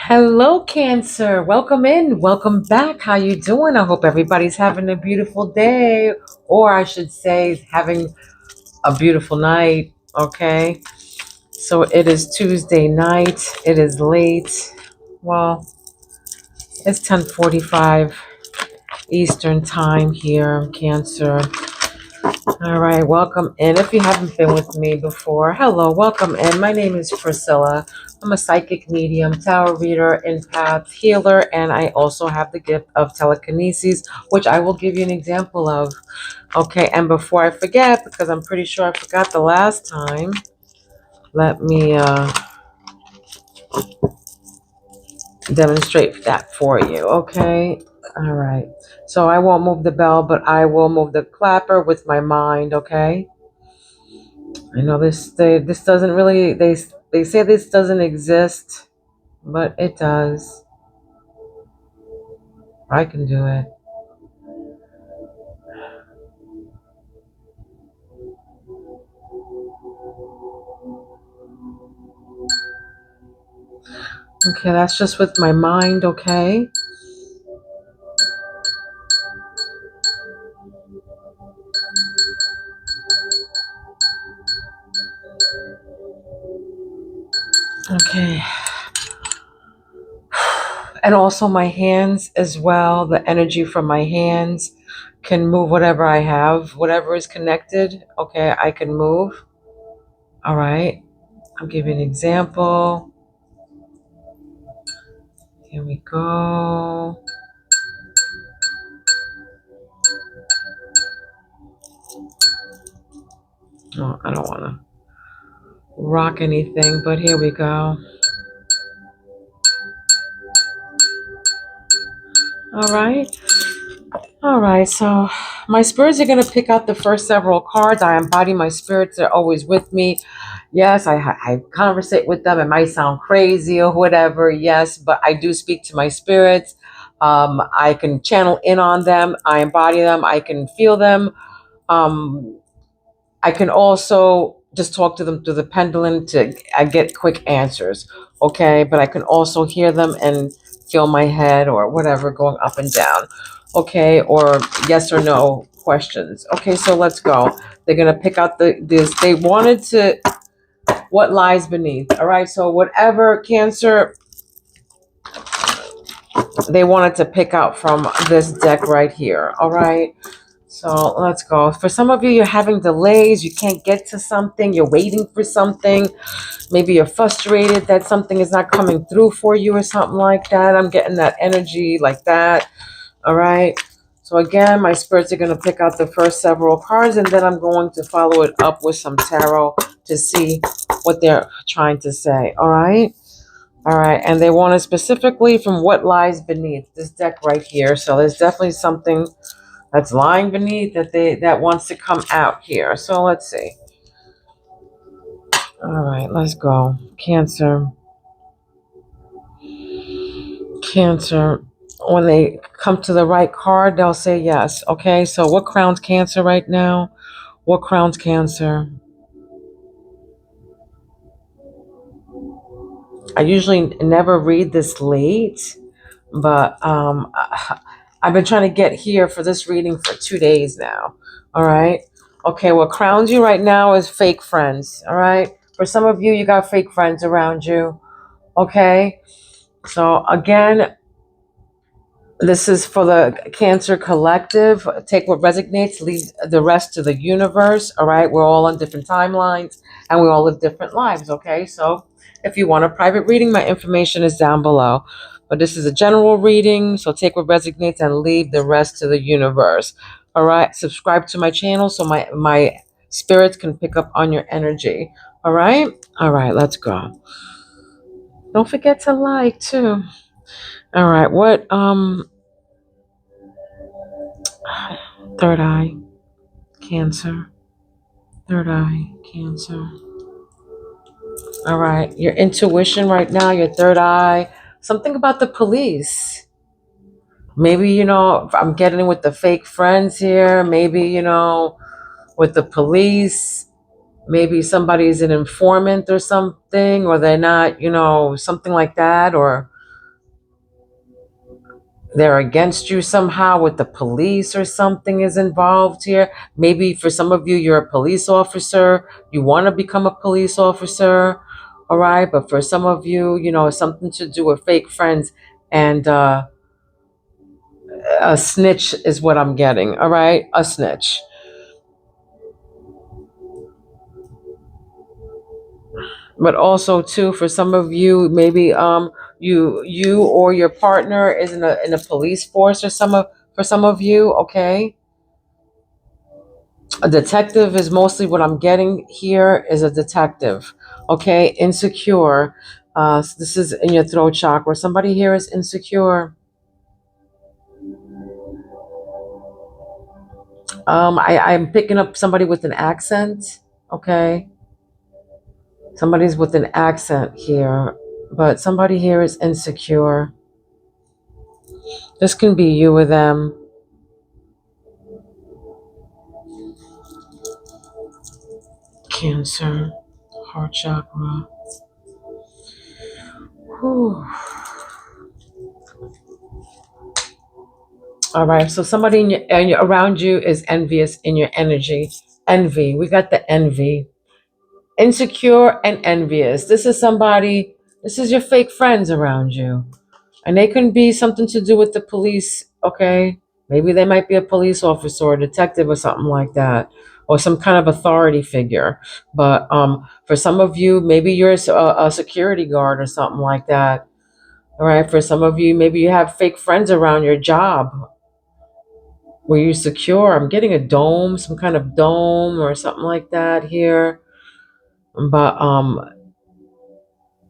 Hello, Cancer. Welcome in. Welcome back. How you doing? I hope everybody's having a beautiful day, or I should say, having a beautiful night. Okay. So it is Tuesday night. It is late. Well, it's 10:45 Eastern time here, Cancer. All right, welcome in. If you haven't been with me before, hello, welcome in. My name is Priscilla. I'm a psychic medium, tarot reader, empath, healer, and I also have the gift of telekinesis, which I will give you an example of. Okay, and before I forget, because I'm pretty sure I forgot the last time, let me demonstrate that for you. Okay, all right. So I won't move the bell, but I will move the clapper with my mind. Okay. I know this doesn't really they say this doesn't exist, but it does. I can do it. Okay, that's just with my mind, okay? Okay. And also my hands as well, the energy from my hands can move whatever I have, whatever is connected, okay, I can move. All right. I'll give you an example. Here we go. Oh, I don't want to rock anything, but here we go. All right. All right, so my spirits are going to pick out the first several cards. I embody my spirits. They're always with me. Yes, I conversate with them. It might sound crazy or whatever. Yes, but I do speak to my spirits. I can channel in on them. I embody them. I can feel them. Um, I can also just talk to them through the pendulum to I get quick answers. Okay, but I can also hear them and feel my head or whatever going up and down. Okay, or yes or no questions. Okay, so let's go. They're gonna pick out this. They wanted to what lies beneath. All right, so whatever Cancer they wanted to pick out from this deck right here. All right. So let's go. For some of you, you're having delays. You can't get to something. You're waiting for something. Maybe you're frustrated that something is not coming through for you or something like that. I'm getting that energy like that. All right. So again, my spirits are going to pick out the first several cards, and then I'm going to follow it up with some tarot to see what they're trying to say. All right. All right. And they want it specifically from what lies beneath this deck right here. So there's definitely something that's lying beneath that wants to come out here. So let's see. All right, let's go. Cancer. Cancer. When they come to the right card, they'll say yes. Okay, so what crowns Cancer right now? What crowns Cancer? I usually never read this late, but I've been trying to get here for this reading for 2 days now. All right. Okay, what crowns you right now is fake friends. All right. For some of you, you got fake friends around you. Okay. So again, this is for the Cancer Collective. Take what resonates, leave the rest to the universe. All right. We're all on different timelines and we all live different lives. Okay. So if you want a private reading, my information is down below. But this is a general reading. So take what resonates and leave the rest to the universe. All right. Subscribe to my channel so my spirits can pick up on your energy. All right. All right. Let's go. Don't forget to like too. All right. What third eye, Cancer. Third eye, Cancer. All right. Your intuition right now, your third eye. Something about the police. Maybe, I'm getting with the fake friends here. Maybe, with the police. Maybe somebody's an informant or something, or they're not, something like that. Or they're against you somehow with the police or something is involved here. Maybe for some of you, you're a police officer. You want to become a police officer. All right. But for some of you, something to do with fake friends and a snitch is what I'm getting. All right. A snitch. But also too, for some of you, maybe you or your partner is in a police force or for some of you, okay? A detective is mostly what I'm getting here is a detective. Okay, insecure. So this is in your throat chakra. Somebody here is insecure. I'm picking up somebody with an accent. Okay. Somebody's with an accent here. But somebody here is insecure. This can be you or them. Cancer, heart chakra. Whew. All right. So somebody around you is envious in your energy. Envy. We got the envy. Insecure and envious. This is somebody. This is your fake friends around you, and they can be something to do with the police. Okay. Maybe they might be a police officer or a detective or something like that, or some kind of authority figure. But for some of you, maybe you're a security guard or something like that. All right. For some of you, maybe you have fake friends around your job. Were you secure? I'm getting a dome, some kind of dome or something like that here. But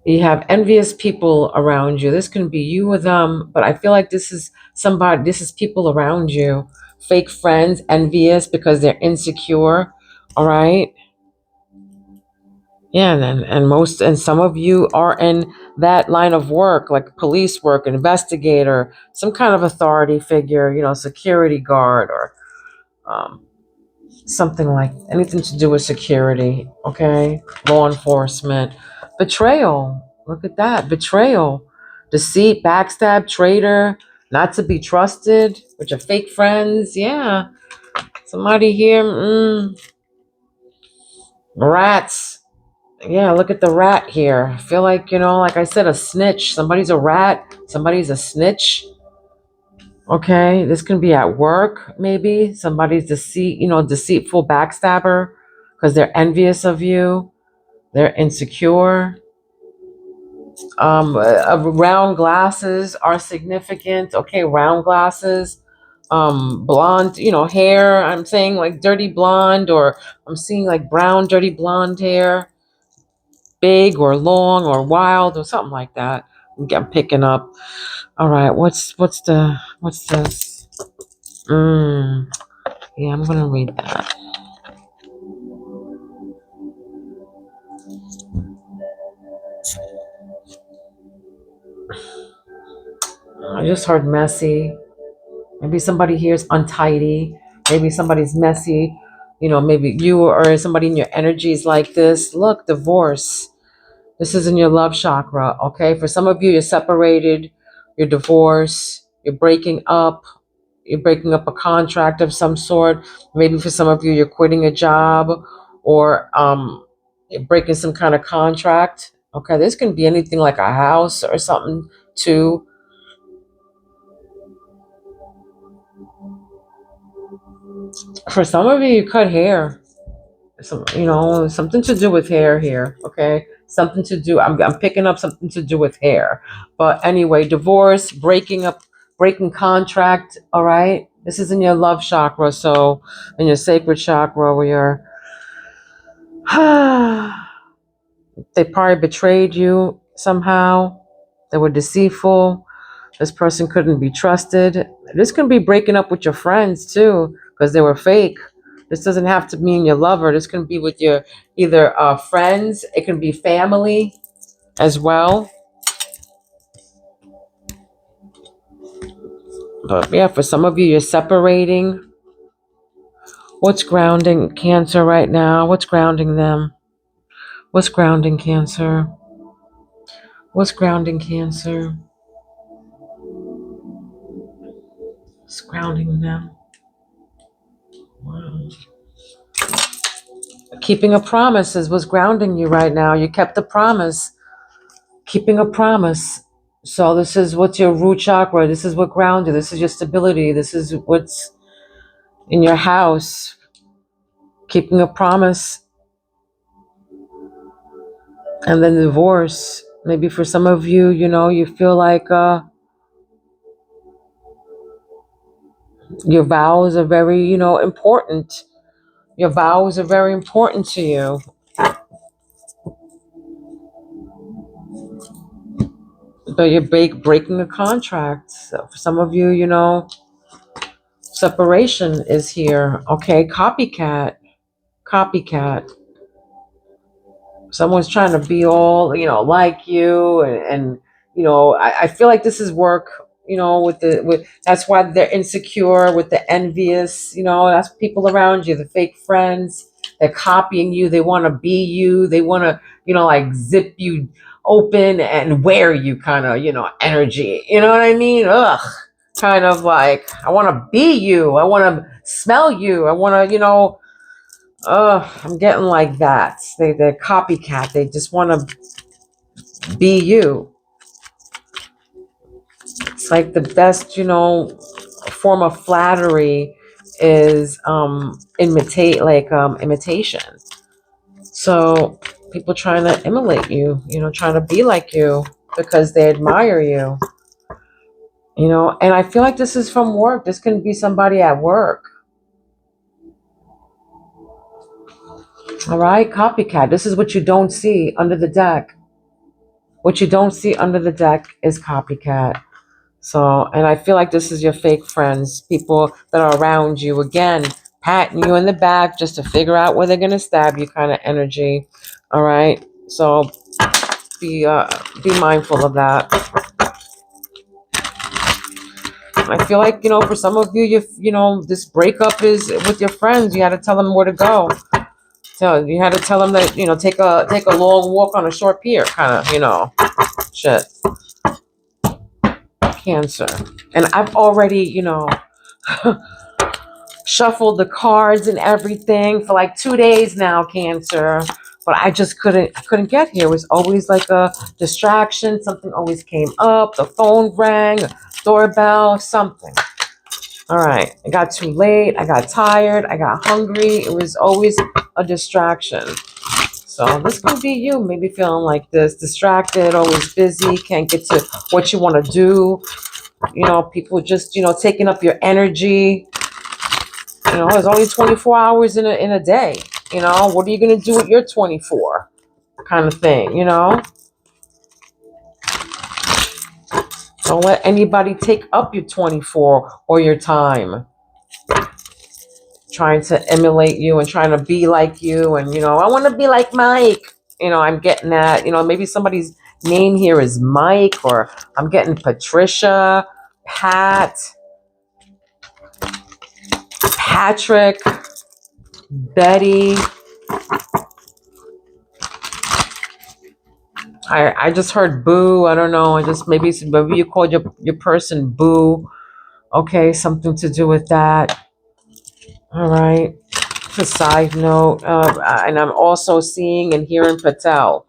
you have envious people around you. This can be you or them, but I feel like this is people around you. Fake friends, envious because they're insecure. All right. Yeah, and some of you are in that line of work, like police work, investigator, some kind of authority figure, security guard or um, something like anything to do with security, okay? Law enforcement. Betrayal. Look at that. Betrayal. Deceit, backstab, traitor, not to be trusted, with your fake friends. Yeah. Somebody here. Rats. Yeah, look at the rat here. I feel like, like I said, a snitch. Somebody's a rat. Somebody's a snitch. Okay, this can be at work, maybe. Somebody's deceitful backstabber because they're envious of you. They're insecure. Round glasses are significant. Okay, round glasses. Blonde, hair. I'm saying like dirty blonde, or I'm seeing like brown, dirty blonde hair, big or long or wild or something like that. I'm picking up. All right, what's this? Yeah, I'm gonna read that. I just heard messy. Maybe somebody here is untidy. Maybe somebody's messy. Maybe you or somebody in your energy is like this. Look, divorce. This is in your love chakra, okay? For some of you, you're separated, you're divorced, you're breaking up a contract of some sort. Maybe for some of you, you're quitting a job or you're breaking some kind of contract. Okay, this can be anything like a house or something too. For some of you, you cut hair. Something to do with hair here. Okay, something to do. I'm picking up something to do with hair. But anyway, divorce, breaking contract. All right, this is in your love chakra, so in your sacred chakra, where you're. They probably betrayed you somehow. They were deceitful. This person couldn't be trusted. This can be breaking up with your friends too, because they were fake. This doesn't have to mean your lover. This can be with your either friends. It can be family as well. But yeah, for some of you, you're separating. What's grounding Cancer right now? What's grounding them? What's grounding Cancer? What's grounding Cancer? Grounding them. Wow. Keeping a promise is what's grounding you right now. You kept a promise. Keeping a promise. So this is what's your root chakra. This is what grounds you. This is your stability. This is what's in your house. Keeping a promise. And then divorce. Maybe for some of you, you feel like your vows are very, important. Your vows are very important to you. But you're breaking a contract. So for some of you, separation is here. Okay, copycat. Copycat. Someone's trying to be all, like you. And I feel like this is work, with that's why they're insecure, with the envious, that's people around you, the fake friends. They're copying you. They want to be you. They want to, like zip you open and wear you kind of, energy. You know what I mean? Ugh. Kind of like, I want to be you. I want to smell you. I want to, I'm getting like that. They're copycat. They just want to be you. It's like the best, form of flattery is imitation. So people trying to emulate you, trying to be like you because they admire you. And I feel like this is from work. This can be somebody at work. All right, copycat. This is what you don't see under the deck. What you don't see under the deck is copycat. So, and I feel like this is your fake friends, people that are around you, again, patting you in the back just to figure out where they're going to stab you kind of energy. All right. So be mindful of that. I feel like, for some of you, this breakup is with your friends. You had to tell them where to go. So you had to tell them that, take a long walk on a short pier, kind of, shit. Cancer. And I've already, shuffled the cards and everything for like 2 days now, Cancer. But I just couldn't get here. It was always like a distraction. Something always came up. The phone rang, doorbell, something. All right. I got too late. I got tired. I got hungry. It was always a distraction. So this could be you, maybe feeling like this, distracted, always busy, can't get to what you want to do. People just, taking up your energy. There's only 24 hours in a day. What are you going to do with your 24 kind of thing, Don't let anybody take up your 24 or your time. Trying to emulate you and trying to be like you. And, I want to be like Mike. I'm getting that. Maybe somebody's name here is Mike, or I'm getting Patricia, Pat, Patrick, Betty. I just heard Boo. I don't know. Maybe you called your person Boo. Okay, something to do with that. All right. A side note, and I'm also seeing and hearing Patel.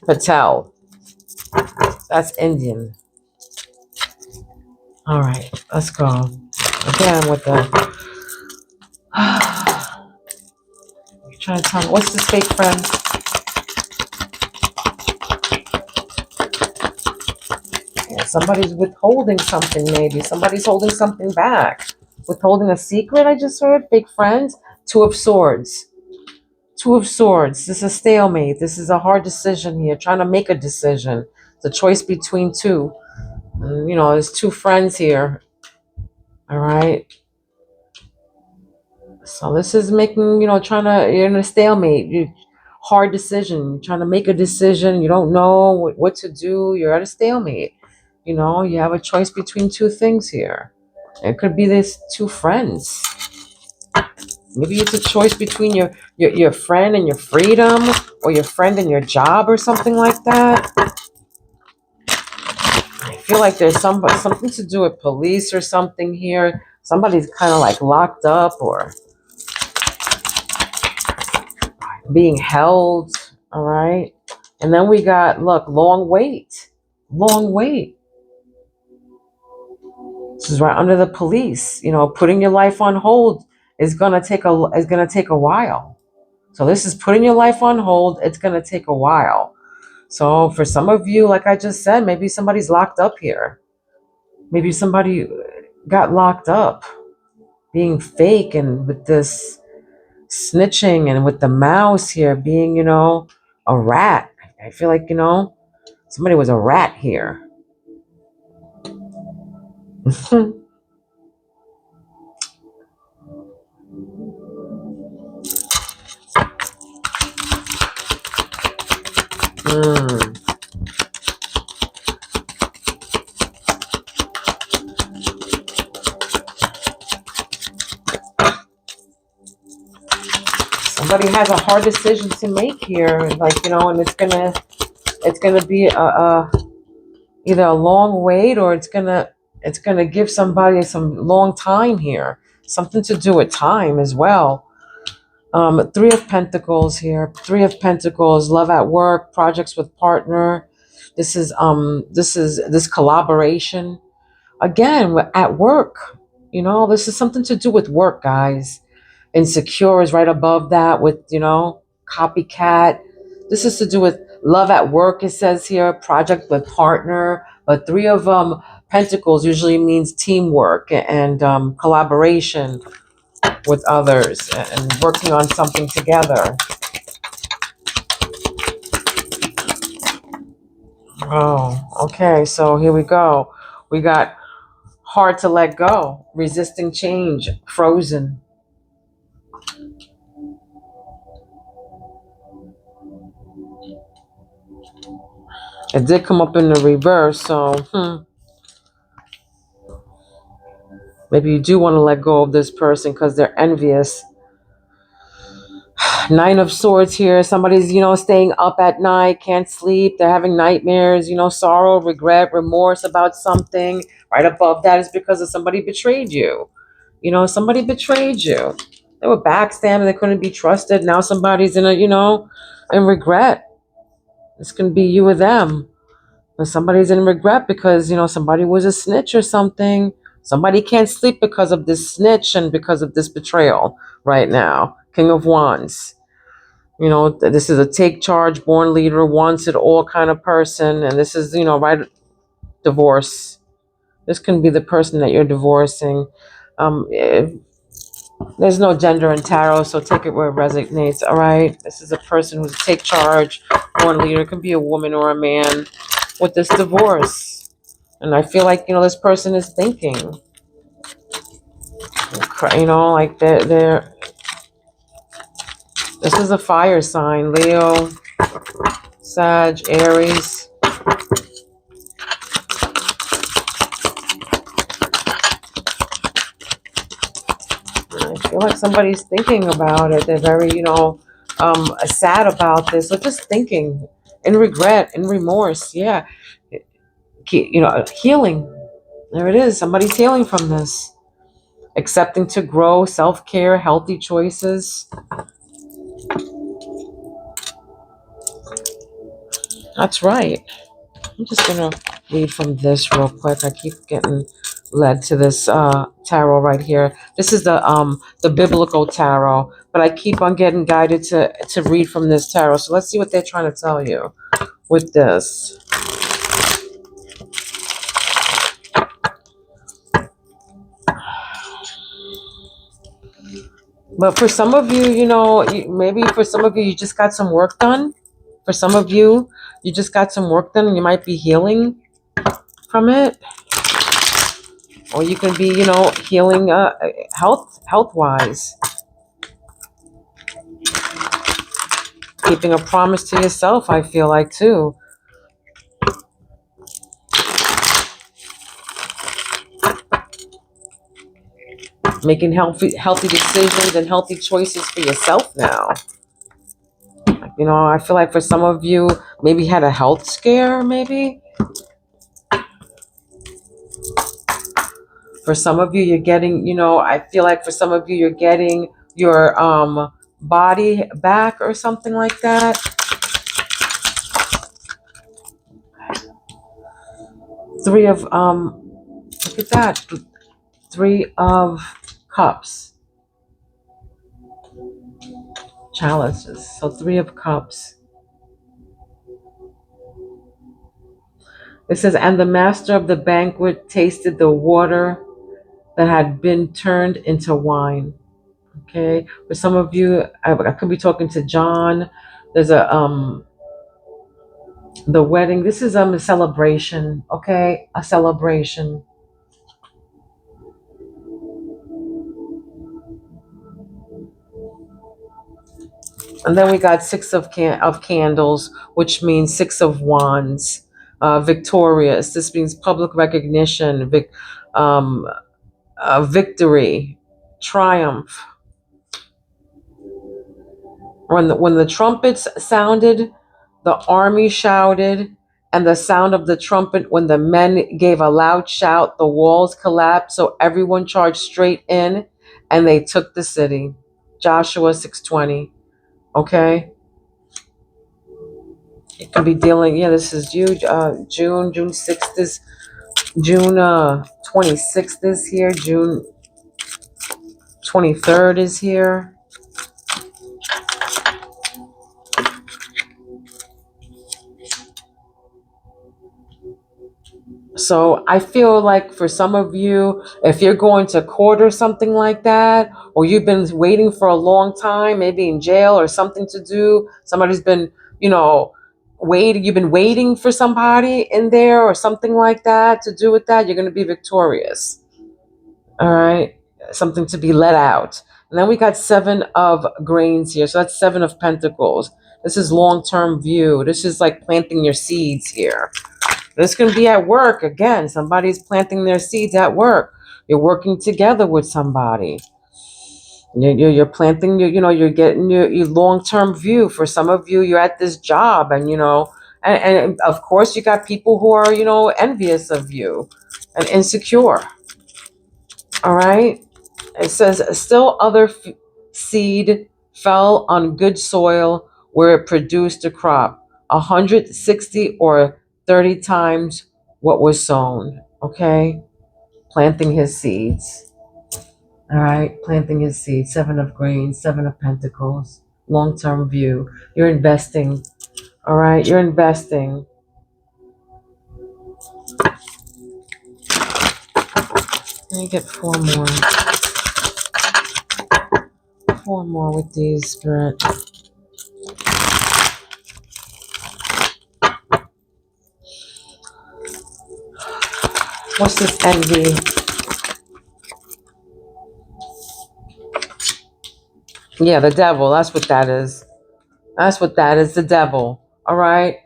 Patel. That's Indian. All right, let's go. Again with the... You're trying to tell me, what's this fake friend? Yeah, somebody's withholding something, maybe. Somebody's holding something back. Withholding a secret, I just heard. Fake friends. Two of Swords. Two of Swords. This is a stalemate. This is a hard decision here. Trying to make a decision. It's a choice between two. There's two friends here. All right. So this is making, you're in a stalemate. Hard decision. You're trying to make a decision. You don't know what to do. You're at a stalemate. You have a choice between two things here. It could be this two friends. Maybe it's a choice between your friend and your freedom, or your friend and your job, or something like that. I feel like there's something to do with police or something here. Somebody's kind of like locked up or being held. All right. And then we got, look, long wait. Long wait. This is right under the police. You know, putting your life on hold is gonna take a while. So this is putting your life on hold. It's gonna take a while. So for some of you, like I just said, maybe somebody's locked up here. Maybe somebody got locked up, being fake, and with this snitching, and with the mouse here being, a rat. I feel like, somebody was a rat here. Mm. Somebody has a hard decision to make here, like, and it's gonna be either a long wait, or it's gonna give somebody some long time here. Something to do with time as well. Three of Pentacles here. Three of Pentacles, love at work, projects with partner. This collaboration. Again, at work. This is something to do with work, guys. Insecure is right above that with, copycat. This is to do with love at work, it says here, project with partner. But three of Pentacles usually means teamwork and collaboration with others and working on something together. Oh, okay. So here we go. We got hard to let go, resisting change, frozen. It did come up in the reverse, so maybe you do want to let go of this person because they're envious. Nine of Swords here. Somebody's, staying up at night, can't sleep. They're having nightmares, sorrow, regret, remorse about something. Right above that is because of somebody betrayed you. Somebody betrayed you. They were backstabbing. They couldn't be trusted. Now somebody's in in regret. This can be you or them. But somebody's in regret because, somebody was a snitch or something. Somebody can't sleep because of this snitch and because of this betrayal right now. King of Wands. This is a take charge, born leader, wants it all kind of person. And this is, right, divorce. This can be the person that you're divorcing. There's no gender in tarot, so take it where it resonates, all right? This is a person who's a take charge, born leader. It can be a woman or a man with this divorce. And I feel like, this person is thinking, like they're this is a fire sign, Leo, Sag, Aries. I feel like somebody's thinking about it. They're very, sad about this. Or just thinking in regret, in remorse. Yeah. Healing. There it is. Somebody's healing from this. Accepting to grow, self-care, healthy choices. That's right. I'm just going to read from this real quick. I keep getting led to this tarot right here. This is the biblical tarot, but I keep on getting guided to read from this tarot. So let's see what they're trying to tell you with this. But for some of you, maybe for some of you, you just got some work done. For some of you, you just got some work done and you might be healing from it. Or you can be, healing health-wise. Keeping a promise to yourself, I feel like, too. Making healthy decisions and healthy choices for yourself now. I feel like for some of you, maybe had a health scare, maybe. For some of you, you're getting, I feel like for some of you, you're getting your body back or something like that. Three of look at that. Three of Cups. Chalices. So Three of Cups. It says, and the master of the banquet tasted the water that had been turned into wine. Okay. For some of you, I could be talking to John. There's the wedding. This is a celebration. Okay. A celebration. And then we got Six of candles, which means Six of Wands. Victorious. This means public recognition, um, victory, triumph. When the trumpets sounded, the army shouted, and the sound of the trumpet, when the men gave a loud shout, the walls collapsed, so everyone charged straight in, and they took the city. Joshua 6:20. Okay. It could be dealing. Yeah, this is June 6th is June 26th is here. June 23rd is here. So I feel like for some of you, if you're going to court or something like that, or you've been waiting for a long time, maybe in jail or something to do, somebody's been, you've been waiting for somebody in there or something like that to do with that, you're going to be victorious. All right. Something to be let out. And then we got Seven of Grains here. So that's Seven of Pentacles. This is long-term view. This is like planting your seeds here. This can be at work. Again, somebody's planting their seeds at work. You're working together with somebody. You're planting you're getting your long-term view. For some of you, you're at this job and of course you got people who are, envious of you and insecure. All right. It says, still other seed fell on good soil where it produced a crop, 160 or 30 times what was sown. Okay. Planting his seeds. All right. Planting his seeds. Seven of Grains, Seven of Pentacles, long-term view. You're investing. All right. You're investing. Let me get four more. Four more with these, Spirit. What's this envy? Yeah, the devil. That's what that is. That's what that is. The devil. All right?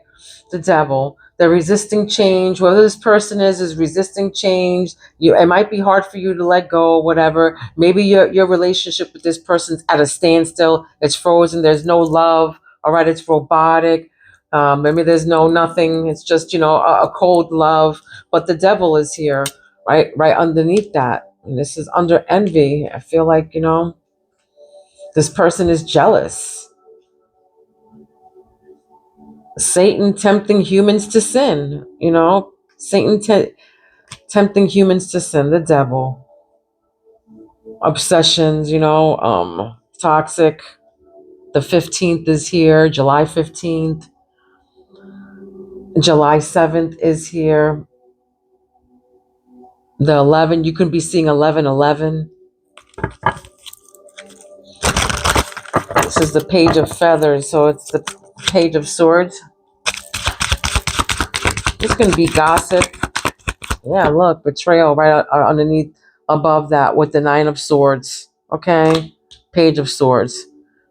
The devil. They're resisting change. Whoever this person is resisting change. It might be hard for you to let go, whatever. Maybe your relationship with this person's at a standstill. It's frozen. There's no love. All right? It's robotic. Maybe there's nothing. It's just, a cold love. But the devil is here, right? Right underneath that. And this is under envy. I feel like, this person is jealous. Satan tempting humans to sin, Satan tempting humans to sin, the devil. Obsessions, toxic. The 15th is here, July 15th. July 7th is here. The 11, you can be seeing 1111. This is the Page of Feathers, so it's the Page of Swords. This can be gossip. Yeah, look, betrayal right underneath, above that with the Nine of Swords. Okay, Page of Swords.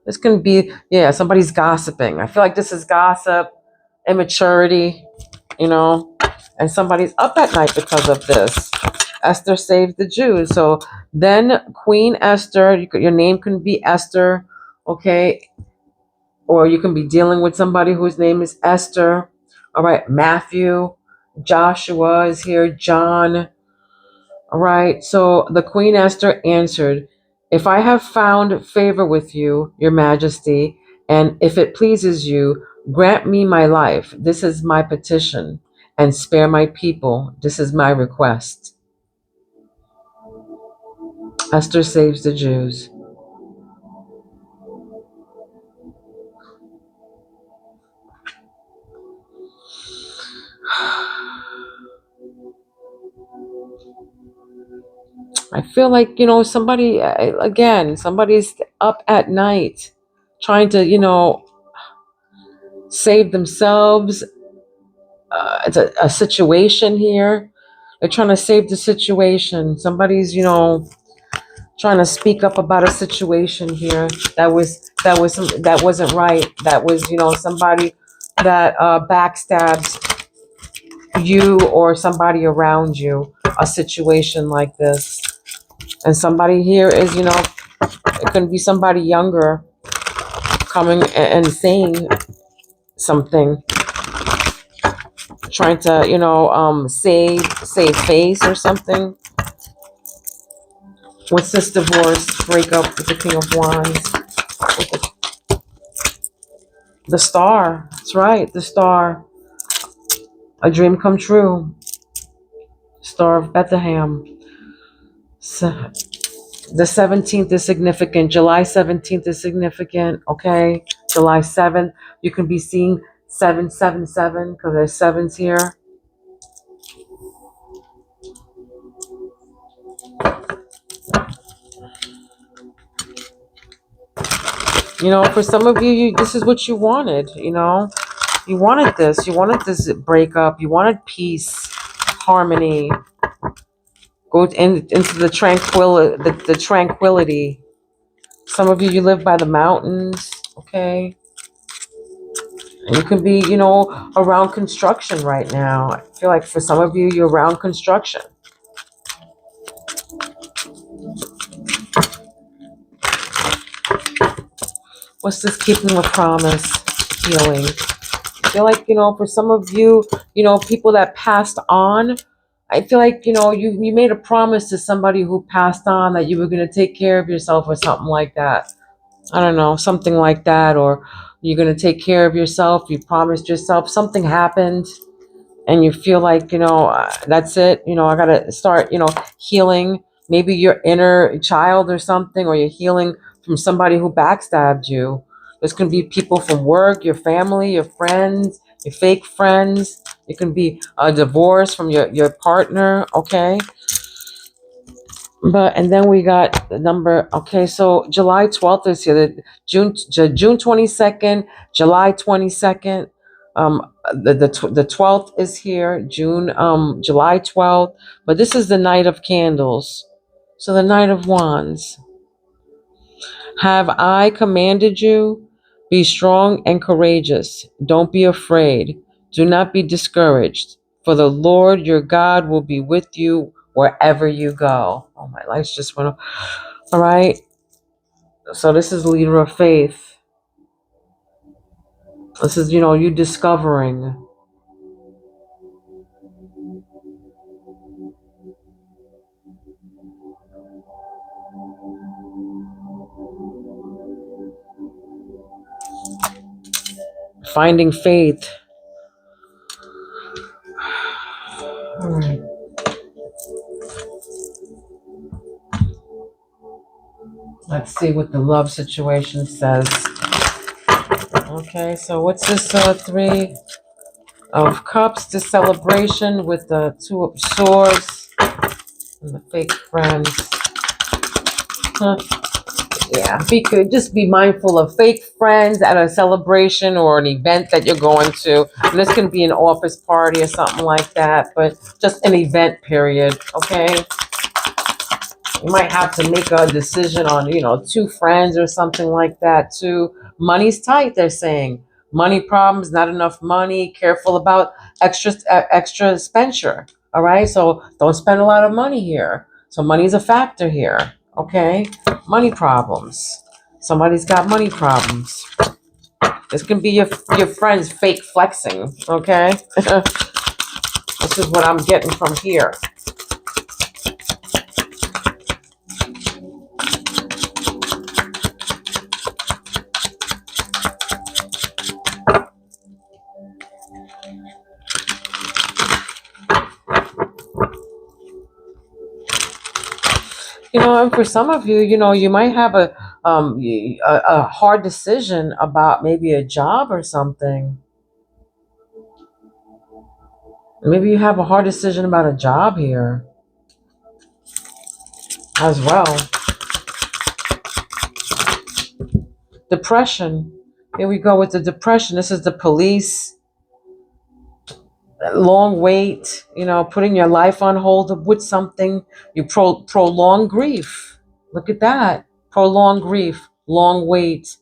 This can be, yeah, somebody's gossiping. I feel like this is gossip, immaturity, and somebody's up at night because of this. Esther saved the Jews. So then Queen Esther, your name can be Esther, okay? Or you can be dealing with somebody whose name is Esther. All right, Matthew, Joshua is here, John, All right. So the Queen Esther answered, "If I have found favor with you, your majesty, and if it pleases you, grant me my life. This is my petition, and spare my people. This is my request." Esther saves the Jews. I feel like, somebody, again, somebody's up at night trying to, save themselves. It's a situation here. They're trying to save the situation. Somebody's, trying to speak up about a situation here that wasn't right. That was, somebody that backstabs you or somebody around you. A situation like this, and somebody here is, it can be somebody younger coming and saying something, trying to, save face or something. What's this divorce breakup with the King of Wands? The Star. That's right, the Star. A dream come true. Star of Bethlehem. So, the 17th is significant. July 17th is significant. Okay, July 7th. You can be seeing 777 because there's sevens here. For some of you, this is what you wanted. You wanted this. You wanted this breakup. You wanted peace, harmony. Go into the tranquility. Some of you live by the mountains. Okay. And you can be, around construction right now. I feel like for some of you, you're around construction. What's this keeping a promise? Healing. I feel like, for some of you, people that passed on, I feel like, you made a promise to somebody who passed on that you were going to take care of yourself or something like that. I don't know, something like that. Or you're going to take care of yourself. You promised yourself, something happened and you feel like, that's it. I got to start, healing. Maybe your inner child or something, or you're healing from somebody who backstabbed you. There's going to be people from work, your family, your friends, your fake friends. It can be a divorce from your partner, okay? And then we got the number, okay, so July 12th is here, June 22nd, July 22nd, the 12th is here, July 12th, but this is the Knight of Candles. So the Knight of Wands. Have I commanded you? Be strong and courageous. Don't be afraid. Do not be discouraged. For the Lord your God will be with you wherever you go. Oh, my lights just went off. All right. So this is leader of faith. This is, you discovering. Finding faith. All right. Let's see what the love situation says. Okay, so what's this Three of Cups, the celebration with the Two of Swords and the fake friends. Yeah, just be mindful of fake friends at a celebration or an event that you're going to. And this can be an office party or something like that, but just an event period, okay? You might have to make a decision on, two friends or something like that too. Money's tight, they're saying. Money problems, not enough money, careful about extra expenditure, all right? So don't spend a lot of money here. So money's a factor here, okay? Money problems. Somebody's got money problems. This can be your friends fake flexing, okay? This is what I'm getting from here. And for some of you, you might have a hard decision about maybe a job or something. Maybe you have a hard decision about a job here as well. Depression. Here we go with the depression. This is the police. Long wait, putting your life on hold with something. You prolong grief. Look at that. Prolonged grief, long wait,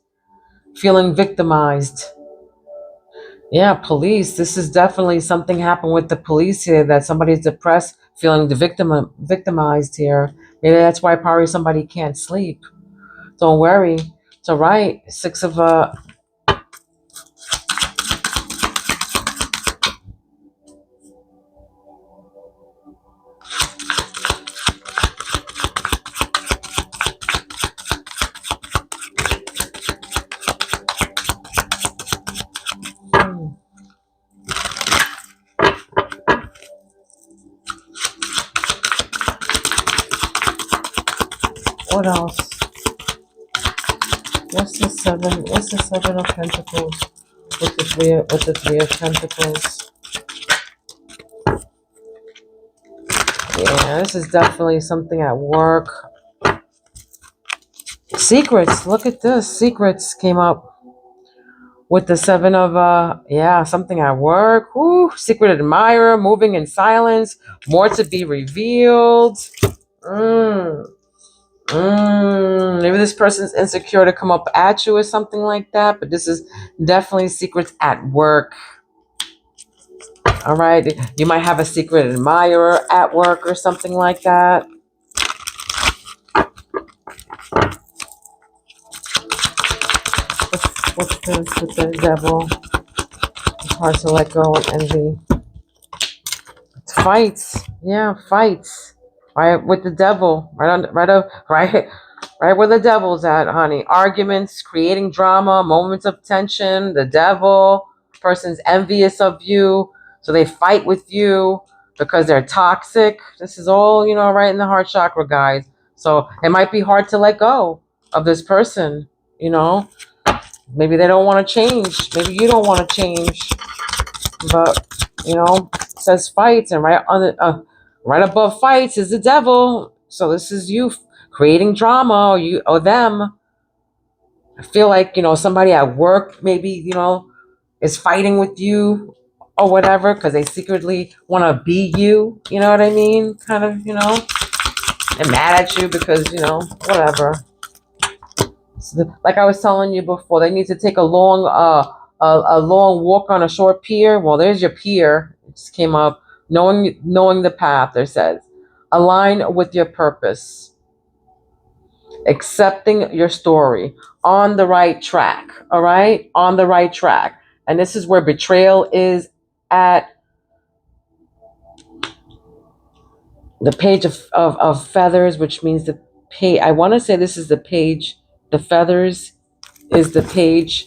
feeling victimized. Yeah, police. This is definitely something happened with the police here, that somebody's depressed, feeling victimized here. Maybe that's why probably somebody can't sleep. Don't worry. It's all right. Six of what else? What's the seven of pentacles with the three of pentacles? Yeah, this is definitely something at work. Secrets. Look at this. Secrets came up with the seven of something at work. Ooh, secret admirer, moving in silence, more to be revealed. Maybe this person's insecure to come up at you or something like that, but this is definitely secrets at work. All right, you might have a secret admirer at work or something like that. What's this with the devil? It's hard to let go and envy. It's fights. Yeah, fights. Right with the devil. Right where the devil's at, honey. Arguments, creating drama, moments of tension, the devil, person's envious of you, so they fight with you because they're toxic. This is all, right in the heart chakra, guys. So it might be hard to let go of this person, you know. Maybe they don't want to change. Maybe you don't want to change. But, it says fights, and right above fights is the devil. So this is you creating drama, or them. I feel like, somebody at work maybe, is fighting with you or whatever because they secretly want to be you. You know what I mean? Kind of, and mad at you because, whatever. So like I was telling you before, they need to take a long walk on a short pier. Well, there's your pier. It just came up. Knowing the path, there says. Align with your purpose. Accepting your story. On the right track. All right? On the right track. And this is where betrayal is at. The page of feathers, which means the page. I want to say this is the page. The feathers is the page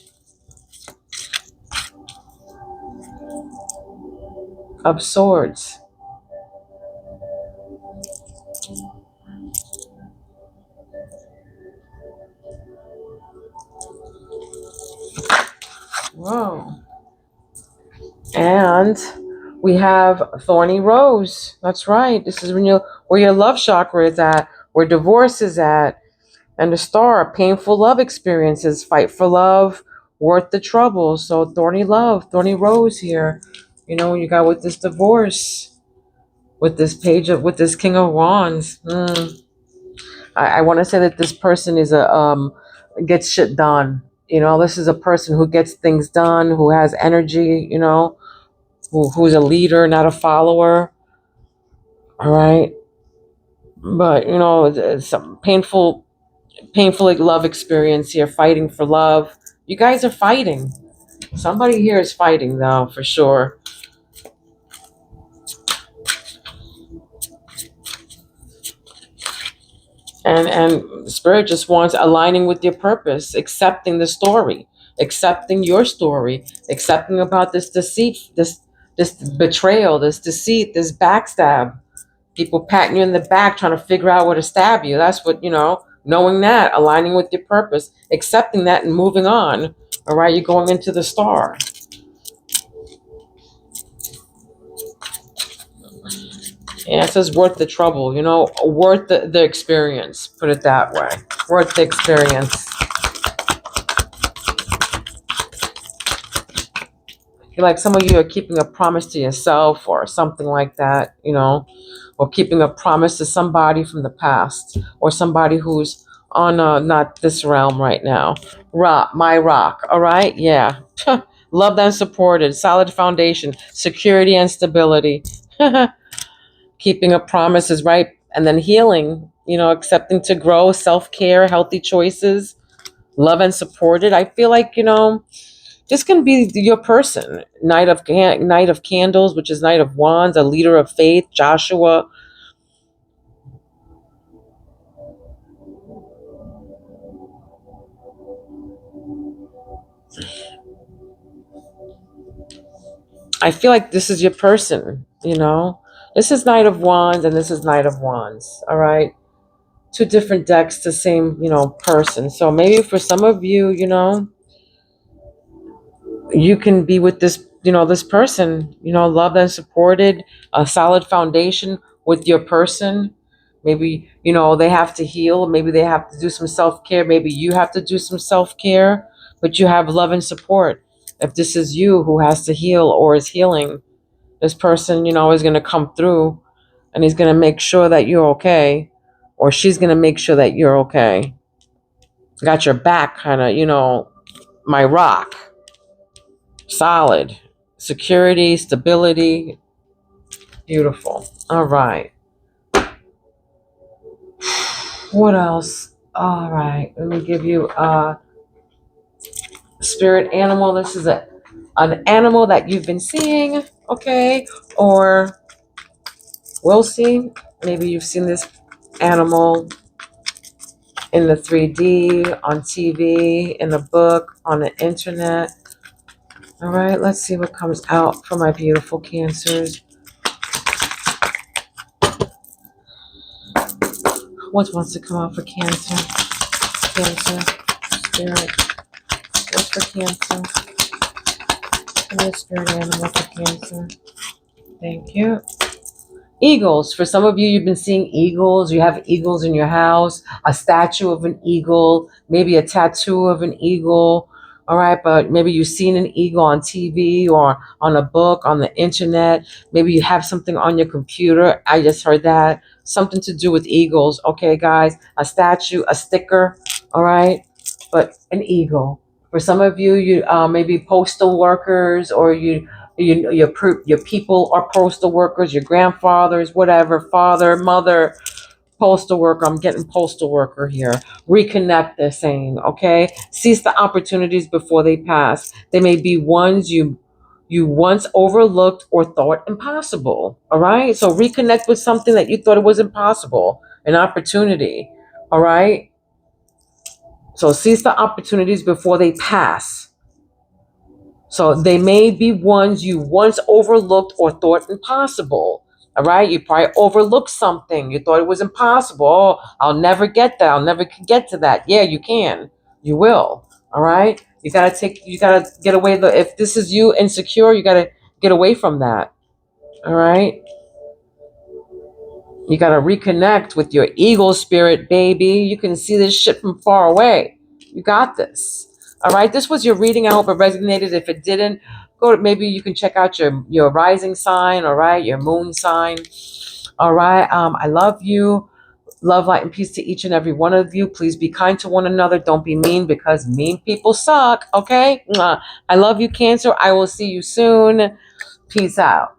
of swords. Whoa. And we have thorny rose. That's right. This is where your love chakra is at, where divorce is at. And the star, painful love experiences, fight for love, worth the trouble. So thorny love, thorny rose here. You got with this divorce, with this with this King of Wands. I want to say that this person is gets shit done. This is a person who gets things done, who has energy. Who's a leader, not a follower. All right, but it's some painful like love experience here, fighting for love. You guys are fighting. Somebody here is fighting, though, for sure. And spirit just wants aligning with your purpose, accepting the story, accepting your story, accepting about this deceit, this betrayal, this deceit, this backstab. People patting you in the back, trying to figure out where to stab you. That's what, knowing that, aligning with your purpose, accepting that and moving on. All right, you're going into the star. Yeah, it says worth the trouble, worth the experience. Put it that way. Worth the experience. I feel like some of you are keeping a promise to yourself or something like that, or keeping a promise to somebody from the past or somebody who's on not this realm right now. My rock, all right? Yeah. Loved and supported, solid foundation, security and stability. Keeping a promise is right. And then healing, accepting to grow, self-care, healthy choices, love and supported. I feel like, this can be your person. Knight of Candles, which is Knight of Wands, a leader of faith, Joshua. I feel like this is your person, This is Knight of Wands and this is Knight of Wands, all right? Two different decks, the same, person. So maybe for some of you, you can be with this, this person, loved and supported, a solid foundation with your person. Maybe, they have to heal. Maybe they have to do some self-care. Maybe you have to do some self-care, but you have love and support. If this is you who has to heal or is healing, this person, is going to come through and he's going to make sure that you're okay, or she's going to make sure that you're okay. Got your back, kind of, my rock. Solid. Security, stability. Beautiful. All right. What else? All right. Let me give you a spirit animal. This is an animal that you've been seeing, okay? Or will see. Maybe you've seen this animal in the 3D, on TV, in a book, on the internet. All right, let's see what comes out for my beautiful Cancers. What wants to come out for Cancer? Cancer, spirit. What's for Cancer? Give me a spirit animal for Cancer. Thank you. Eagles. For some of you, you've been seeing eagles. You have eagles in your house, a statue of an eagle, maybe a tattoo of an eagle. All right, but maybe you've seen an eagle on TV or on a book, on the internet. Maybe you have something on your computer. I just heard that. Something to do with eagles. Okay, guys, a statue, a sticker. All right, but an eagle. For some of you, you maybe postal workers, or your people are postal workers, your grandfathers, whatever, father, mother, postal worker. I'm getting postal worker here. Reconnect, they're saying, okay? Seize the opportunities before they pass. They may be ones you once overlooked or thought impossible, all right? So reconnect with something that you thought it was impossible, an opportunity, all right? So seize the opportunities before they pass. So they may be ones you once overlooked or thought impossible. All right. You probably overlooked something. You thought it was impossible. Oh, I'll never get that. I'll never get to that. Yeah, you can. You will. All right. You gotta get away. If this is you insecure, you gotta get away from that. All right. You gotta reconnect with your eagle spirit, baby. You can see this shit from far away. You got this. All right. This was your reading. I hope it resonated. If it didn't, maybe you can check out your rising sign. All right. Your moon sign. All right. I love you. Love, light, and peace to each and every one of you. Please be kind to one another. Don't be mean, because mean people suck. Okay. I love you, Cancer. I will see you soon. Peace out.